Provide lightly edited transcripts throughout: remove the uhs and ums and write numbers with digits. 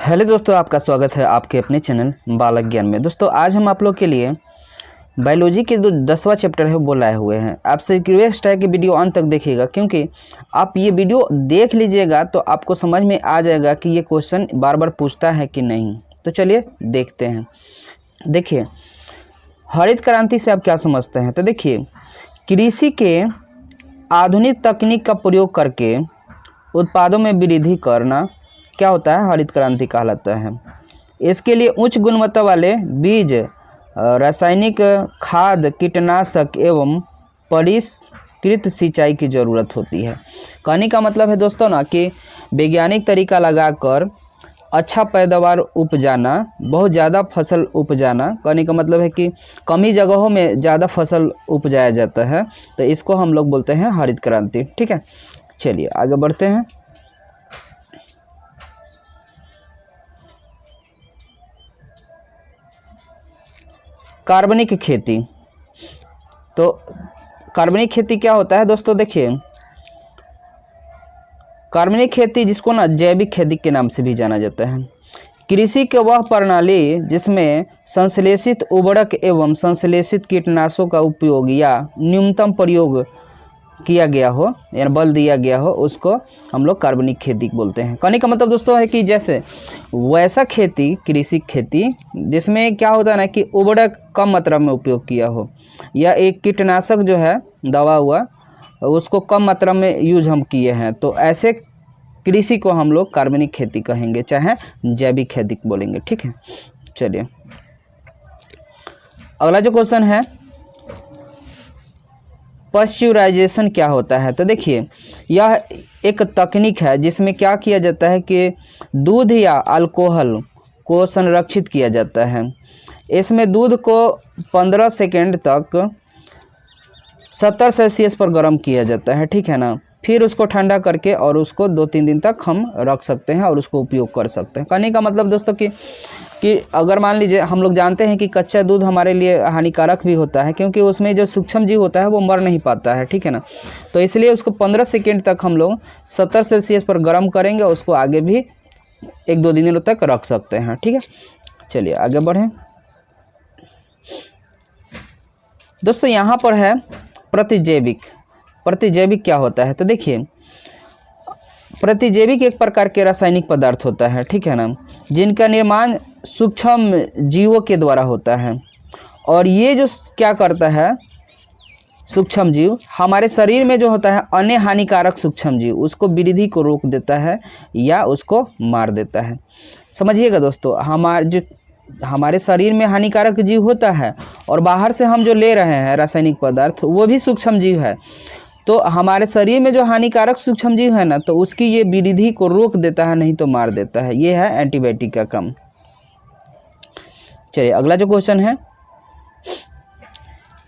Hello दोस्तों, आपका स्वागत है आपके अपने चैनल बालक ज्ञान में। दोस्तों आज हम आप लोग के लिए बायोलॉजी के जो 10वां चैप्टर है वो लाए हुए हैं। आपसे रिक्वेस्ट है कि वीडियो अंत तक देखिएगा, क्योंकि आप ये वीडियो देख लीजिएगा तो आपको समझ में आ जाएगा कि ये क्वेश्चन बार बार पूछता है कि नहीं। तो चलिए देखते हैं। देखिए, हरित क्रांति से आप क्या समझते हैं। तो देखिए, कृषि के आधुनिक तकनीक का प्रयोग करके उत्पादों में वृद्धि करना क्या होता है, हरित क्रांति कहलाता है। इसके लिए उच्च गुणवत्ता वाले बीज, रासायनिक खाद, कीटनाशक एवं परिष्कृत सिंचाई की ज़रूरत होती है। कहने का मतलब है दोस्तों ना कि वैज्ञानिक तरीका लगाकर अच्छा पैदावार उपजाना, बहुत ज़्यादा फसल उपजाना। कहने का मतलब है कि कम ही जगहों में ज़्यादा फसल उपजाया जाता है, तो इसको हम लोग बोलते हैं हरित क्रांति। ठीक है, चलिए आगे बढ़ते हैं। कार्बनिक खेती। तो कार्बनिक खेती क्या होता है दोस्तों। देखिए, कार्बनिक खेती जिसको ना जैविक खेती के नाम से भी जाना जाता है, कृषि के वह प्रणाली जिसमें संश्लेषित उर्वरक एवं संश्लेषित कीटनाशकों का उपयोग या न्यूनतम प्रयोग किया गया हो या बल दिया गया हो, उसको हम लोग कार्बनिक खेती बोलते हैं। कहने का मतलब दोस्तों है कि जैसे वैसा खेती, कृषि खेती जिसमें क्या होता है ना कि उर्वरक कम मात्रा में उपयोग किया हो, या एक कीटनाशक जो है दवा हुआ उसको कम मात्रा में यूज हम किए हैं, तो ऐसे कृषि को हम लोग कार्बनिक खेती कहेंगे, चाहे जैविक खेती बोलेंगे। ठीक है, चलिए अगला जो क्वेश्चन है, पाश्चराइजेशन क्या होता है। तो देखिए, यह एक तकनीक है जिसमें क्या किया जाता है कि दूध या अल्कोहल को संरक्षित किया जाता है। इसमें दूध को 15 सेकेंड तक 70 सेल्सियस पर गर्म किया जाता है। ठीक है ना, फिर उसको ठंडा करके और उसको 2-3 दिन तक हम रख सकते हैं और उसको उपयोग कर सकते हैं। कहने का मतलब दोस्तों कि अगर मान लीजिए, हम लोग जानते हैं कि कच्चा दूध हमारे लिए हानिकारक भी होता है, क्योंकि उसमें जो सूक्ष्म जीव होता है वो मर नहीं पाता है। ठीक है ना, तो इसलिए उसको 15 सेकेंड तक हम लोग 70 सेल्सियस पर गर्म करेंगे, उसको आगे भी 1-2 दिनों तक रख सकते हैं। ठीक है, चलिए आगे बढ़ें। दोस्तों यहाँ पर है प्रतिजैविक। प्रतिजैविक क्या होता है। तो देखिए, प्रतिजैविक एक प्रकार के रासायनिक पदार्थ होता है, ठीक है ना, जिनका निर्माण सूक्ष्म जीवों के द्वारा होता है। और ये जो क्या करता है, सूक्ष्म जीव हमारे शरीर में जो होता है अन्य हानिकारक सूक्ष्म जीव, उसको वृद्धि को रोक देता है या उसको मार देता है। समझिएगा दोस्तों, हमारे शरीर में हानिकारक जीव होता है और बाहर से हम जो ले रहे हैं रासायनिक पदार्थ, वो भी सूक्ष्म जीव है। तो हमारे शरीर में जो हानिकारक सूक्ष्म जीव है ना, तो उसकी ये वृद्धि को रोक देता है, नहीं तो मार देता है। ये है एंटीबायोटिक का काम। चलिए अगला जो क्वेश्चन है,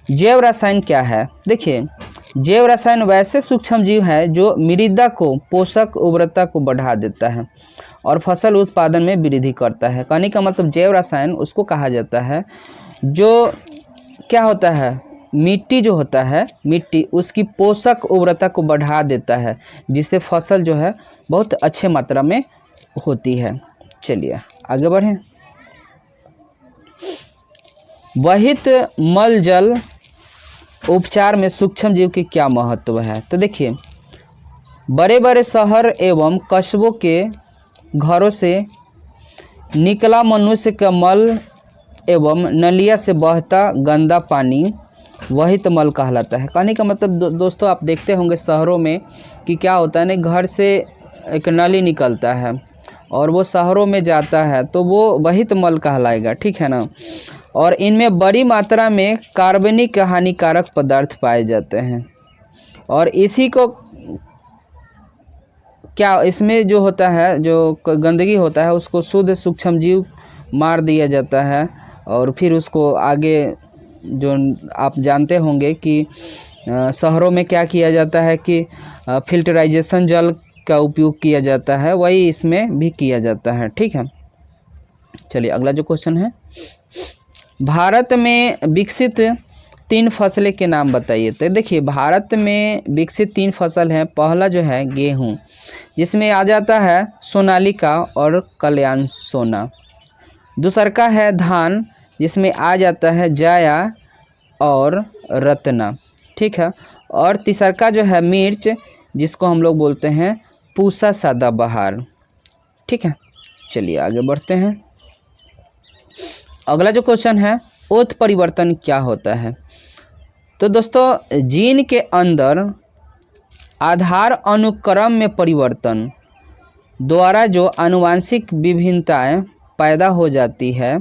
जैव रसायन क्या है। देखिए, जैव रसायन वैसे सूक्ष्म जीव है जो मृदा को पोषक उर्वरता को बढ़ा देता है और फसल उत्पादन में वृद्धि करता है। कहने का मतलब जैव रसायन उसको कहा जाता है जो क्या होता है, मिट्टी जो होता है, मिट्टी उसकी पोषक उर्वरता को बढ़ा देता है, जिससे फसल जो है बहुत अच्छे मात्रा में होती है। चलिए आगे बढ़ें। वहित मल जल उपचार में सूक्ष्म जीव की क्या महत्व है। तो देखिए, बड़े बड़े शहर एवं कस्बों के घरों से निकला मनुष्य का मल एवं नलिया से बहता गंदा पानी वहित मल कहलाता है। कहने का मतलब दोस्तों, आप देखते होंगे शहरों में कि क्या होता है ना, घर से एक नली निकलता है और वो शहरों में जाता है, तो वो वहित मल कहलाएगा। ठीक है ना, और इनमें बड़ी मात्रा में कार्बनिक हानिकारक पदार्थ पाए जाते हैं, और इसी को क्या, इसमें जो होता है, जो गंदगी होता है, उसको शुद्ध सूक्ष्म जीव मार दिया जाता है। और फिर उसको आगे जो आप जानते होंगे कि शहरों में क्या किया जाता है कि फिल्टराइजेशन जल का उपयोग किया जाता है, वही इसमें भी किया जाता है। ठीक है, चलिए अगला जो क्वेश्चन है, भारत में विकसित 3 फसलें के नाम बताइए। तो देखिए भारत में विकसित 3 फसल हैं। पहला जो है गेहूँ, जिसमें आ जाता है सोनालिका और कल्याण सोना। दूसरा का है धान, जिसमें आ जाता है जाया और रत्ना, ठीक है। और तीसरा का जो है मिर्च, जिसको हम लोग बोलते हैं पूसा सदाबहार, ठीक है। चलिए आगे बढ़ते हैं। अगला जो क्वेश्चन है, उत्परिवर्तन क्या होता है। तो दोस्तों जीन के अंदर आधार अनुक्रम में परिवर्तन द्वारा जो आनुवांशिक विभिन्नताएं पैदा हो जाती है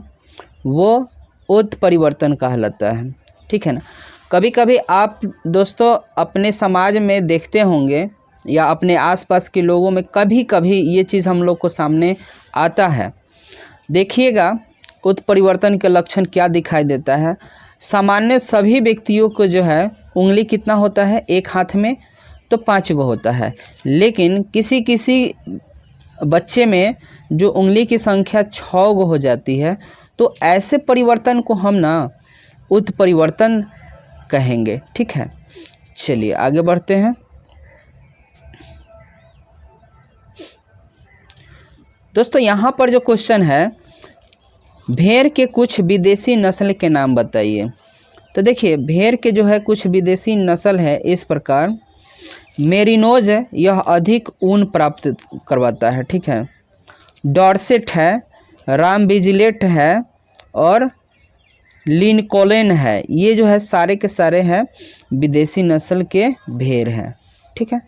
वो उत्परिवर्तन कहलाता है, ठीक है ना। कभी कभी आप दोस्तों अपने समाज में देखते होंगे या अपने आसपास के लोगों में कभी कभी ये चीज़ हम लोग को सामने आता है। देखिएगा उत्परिवर्तन के लक्षण क्या दिखाई देता है। सामान्य सभी व्यक्तियों को जो है उंगली कितना होता है, एक हाथ में तो 5 गो होता है, लेकिन किसी किसी बच्चे में जो उंगली की संख्या 6 गो हो जाती है। तो ऐसे परिवर्तन को हम ना उत्परिवर्तन कहेंगे, ठीक है। चलिए आगे बढ़ते हैं। दोस्तों यहाँ पर जो क्वेश्चन है, भेड़ के कुछ विदेशी नस्ल के नाम बताइए। तो देखिए भेड़ के जो है कुछ विदेशी नस्ल है इस प्रकार। मेरिनोज, यह अधिक ऊन प्राप्त करवाता है, ठीक है। डॉर्सेट है, रामविजिलेट है और लिनकोलन है। ये जो है सारे के सारे हैं विदेशी नस्ल के भेड़ हैं, ठीक है।